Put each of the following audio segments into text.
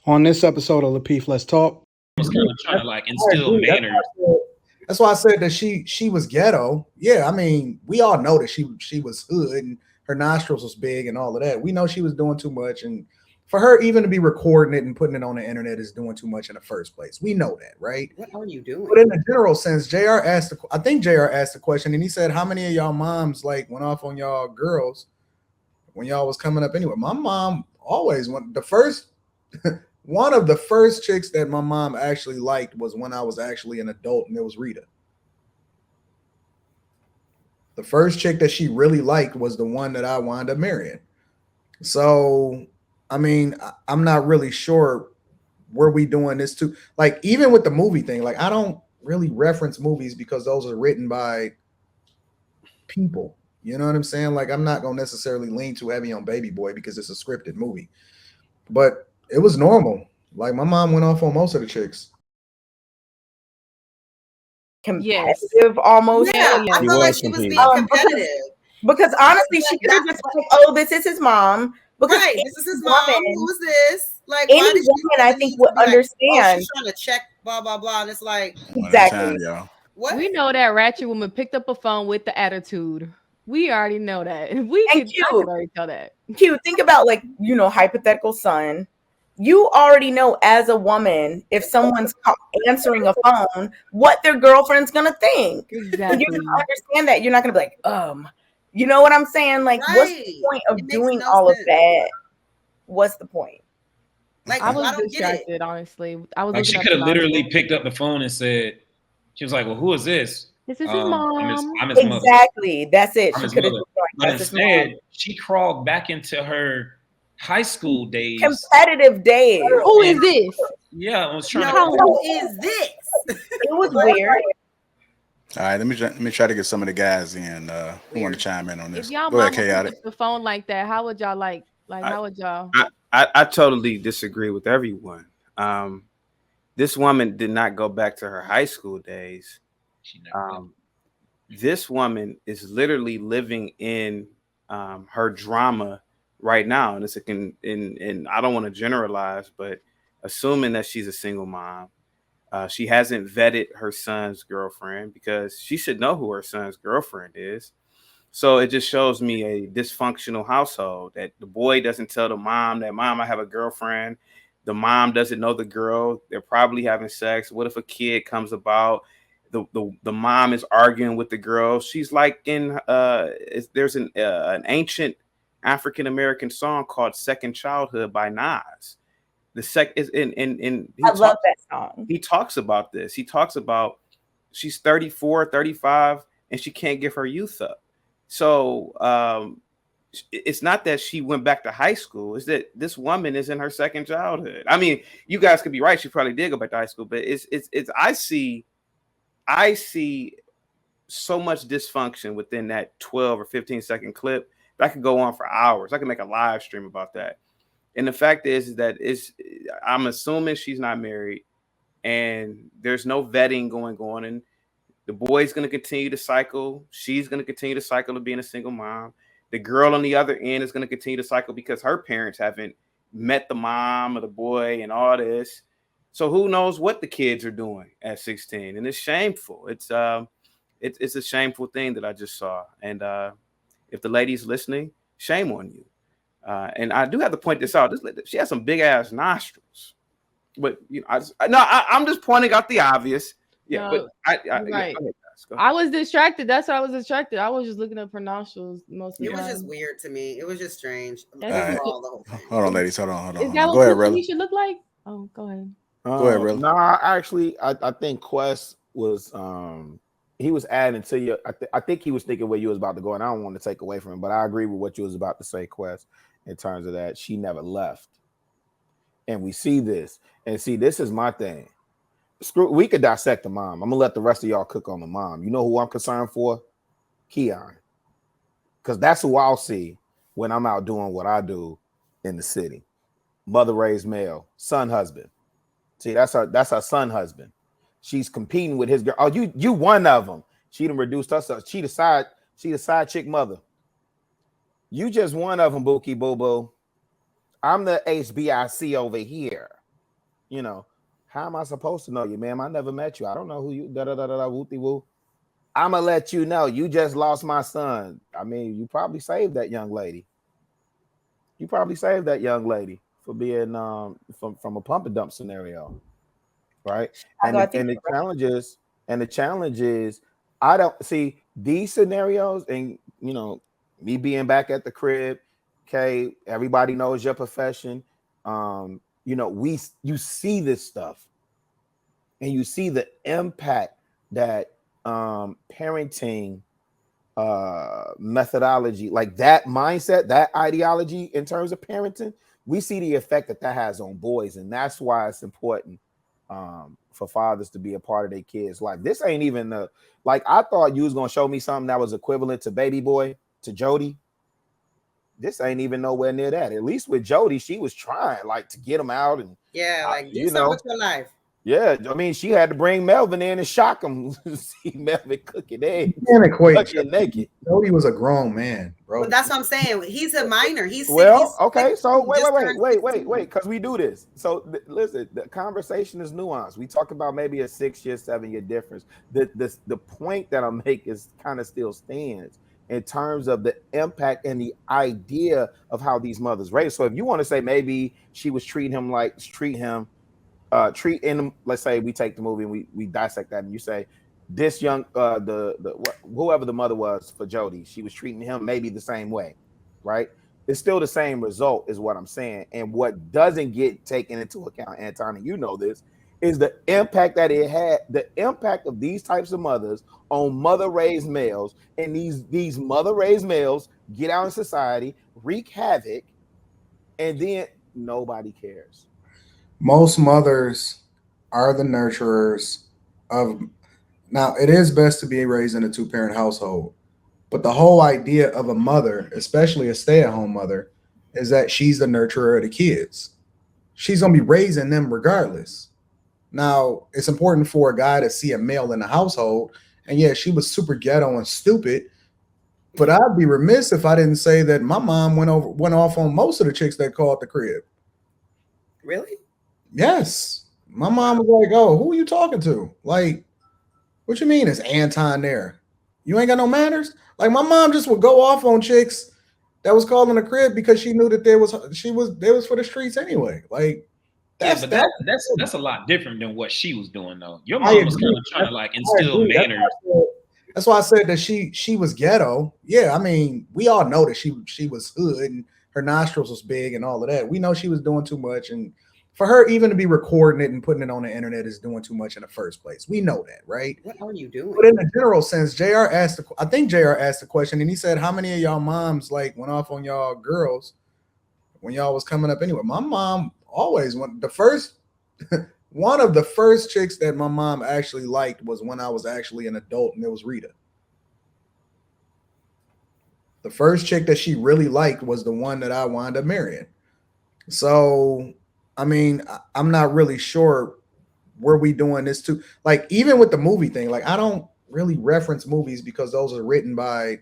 On this episode of Lapeef, Let's Talk. Was kind of trying to like instill manners. That's why I said that she was ghetto. Yeah, I mean, we all know that she was hood and her nostrils was big and all of that. We know she was doing too much, and for her even to be recording it and putting it on the internet is doing too much in the first place. We know that, right? What are you doing? But in the general sense, I think Jr. asked the question, and he said, "How many of y'all moms like went off on y'all girls when y'all was coming up anyway?" My mom always went the first. One of the first chicks that my mom actually liked was when I was actually an adult, and it was Rita. The first chick that she really liked was the one that I wound up marrying. So, I mean, I'm not really sure where we doing this to. Like, even with the movie thing, like I don't really reference movies because those are written by people. You know what I'm saying? Like, I'm not gonna necessarily lean too heavy on Baby Boy because it's a scripted movie. But it was normal. Like my mom went off on most of the chicks. Competitive almost. Yeah, I feel like she was being competitive. Because honestly, she could have just like, oh, this is his mom. Because right, this is his mom. Who is this? Like any woman, I think, would understand. Like, oh, she's trying to check, blah blah blah, and it's like exactly. What? We know that ratchet woman picked up a phone with the attitude. We already know that. I could already tell that. Q, think about like, you know, hypothetical son. You already know as a woman, if someone's answering a phone, what their girlfriend's gonna think. Exactly. You understand that. You're not gonna be like, you know what I'm saying? Like, what's the point of doing all of that? What's the point? Like, I was distracted, honestly. I was like, she could have literally picked up the phone and said, she was like, well, who is this? This is his mom. I'm his mother. Exactly. That's it. She could have. But instead, she crawled back into her high school days. Competitive days. Who is this? Yeah, I was trying to. Who is this? It was weird. All right, let me try to get some of the guys in who want to chime in on this. If y'all Go ahead, Chaotic. The phone like that, how would y'all like how would y'all? I totally disagree with everyone. This woman did not go back to her high school days. This woman is literally living in her drama right now, and and I don't want to generalize, but assuming that she's a single mom, she hasn't vetted her son's girlfriend because she should know who her son's girlfriend is. So it just shows me a dysfunctional household that the boy doesn't tell the mom that, mom, I have a girlfriend. The mom doesn't know the girl. They're probably having sex. What if a kid comes about? The mom is arguing with the girl. She's like in there's an ancient African American song called "Second Childhood" by Nas. I love that song. He talks about this. He talks about she's 34, 35, and she can't give her youth up. So it's not that she went back to high school. It's that this woman is in her second childhood. I mean, you guys could be right. She probably did go back to high school, but it's I see so much dysfunction within that 12 or 15-second clip that could go on for hours. I can make a live stream about that. And the fact is that I'm assuming she's not married and there's no vetting going on. And the boy's going to continue to cycle. She's going to continue to cycle of being a single mom. The girl on the other end is going to continue to cycle because her parents haven't met the mom or the boy and all this. So who knows what the kids are doing at 16? And it's shameful. It's a shameful thing that I just saw. And if the lady's listening, shame on you. And I do have to point this out. She has some big ass nostrils. But you know, I'm just pointing out the obvious. Yeah, no, but right. I was distracted. That's why I was distracted. I was just looking up her nostrils most of the time. It was just weird to me. It was just strange. Right. Hold on, ladies. Hold on. Is that what Quest should look like? Oh, go ahead. Go ahead, Riley. No, actually, I think Quest was he was adding to you. I think he was thinking where you was about to go, and I don't want to take away from him, but I agree with what you was about to say, Quest, in terms of that she never left. And we see this. And see, this is my thing. We could dissect the mom. I'm gonna let the rest of y'all cook on the mom. You know who I'm concerned for? Keon. Because that's who I'll see when I'm out doing what I do in the city. Mother raised male, son husband. See, that's her son husband. She's competing with his girl. Oh, you one of them. She done reduced herself. She the side chick mother. You just one of them, Bookie Boo Boo. I'm the HBIC over here. you know, how am I supposed to know you, ma'am? I never met you. I don't know who you. Da da da da da. Whoopty woo. I'ma let you know. You just lost my son. I mean, you probably saved that young lady. You probably saved that young lady for being from a pump and dump scenario, right? And the challenge is I don't see these scenarios, and you know, me being back at the crib, okay, everybody knows your profession. You know, you see this stuff and you see the impact that parenting methodology, like that mindset, that ideology in terms of parenting, we see the effect that has on boys, and that's why it's important for fathers to be a part of their kids' life. This ain't even like I thought you was gonna show me something that was equivalent to Baby Boy, to Jody. This ain't even nowhere near that. At least with Jody, she was trying like to get him out and like do you something know with your life. Yeah, I mean, she had to bring Melvin in and shock him. See Melvin cooking eggs. You can't equate naked. Jody was a grown man, bro. But that's what I'm saying. He's a minor. He's okay. So wait, because we do this. So listen, the conversation is nuanced. We talk about maybe a 6-year, 7-year difference. The point that I make is kind of still stands in terms of the impact and the idea of how these mothers raise. So if you want to say maybe she was treating him, let's say we take the movie and we dissect that, and you say this young whoever the mother was for Jody, she was treating him maybe the same way, right? It's still the same result is what I'm saying. And what doesn't get taken into account, Anton, and you know this, is the impact that it had, the impact of these types of mothers on mother-raised males, and these mother-raised males get out in society, wreak havoc, and then nobody cares. Most mothers are the nurturers of. Now, it is best to be raised in a 2-parent household, but the whole idea of a mother, especially a stay-at-home mother, is that she's the nurturer of the kids. She's going to be raising them regardless. Now, it's important for a guy to see a male in the household, and yeah, she was super ghetto and stupid, but I'd be remiss if I didn't say that my mom went off on most of the chicks that called the crib. Really? Yes. My mom was like, oh, who are you talking to? Like, what you mean is Anton there? You ain't got no manners? Like, my mom just would go off on chicks that was calling the crib because she knew that they was for the streets anyway. Like, that's a lot different than what she was doing though. Your mom was kind of trying to like instill manners. That's why I said that she was ghetto. Yeah, I mean, we all know that she was hood and her nostrils was big and all of that. We know she was doing too much, and for her even to be recording it and putting it on the internet is doing too much in the first place. We know that, right? What are you doing? But in a general sense, I think JR asked the question, and he said, how many of y'all moms like went off on y'all girls when y'all was coming up anyway? My mom always went. The first one of the first chicks that my mom actually liked was when I was actually an adult, and it was Rita. The first chick that she really liked was the one that I wound up marrying. So, I mean, I'm not really sure where we doing this to. Like, even with the movie thing, like, I don't really reference movies because those are written by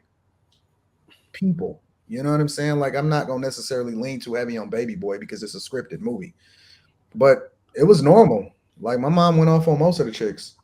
people. You know what I'm saying? Like, I'm not going to necessarily lean too heavy on Baby Boy because it's a scripted movie. But it was normal. Like, my mom went off on most of the chicks.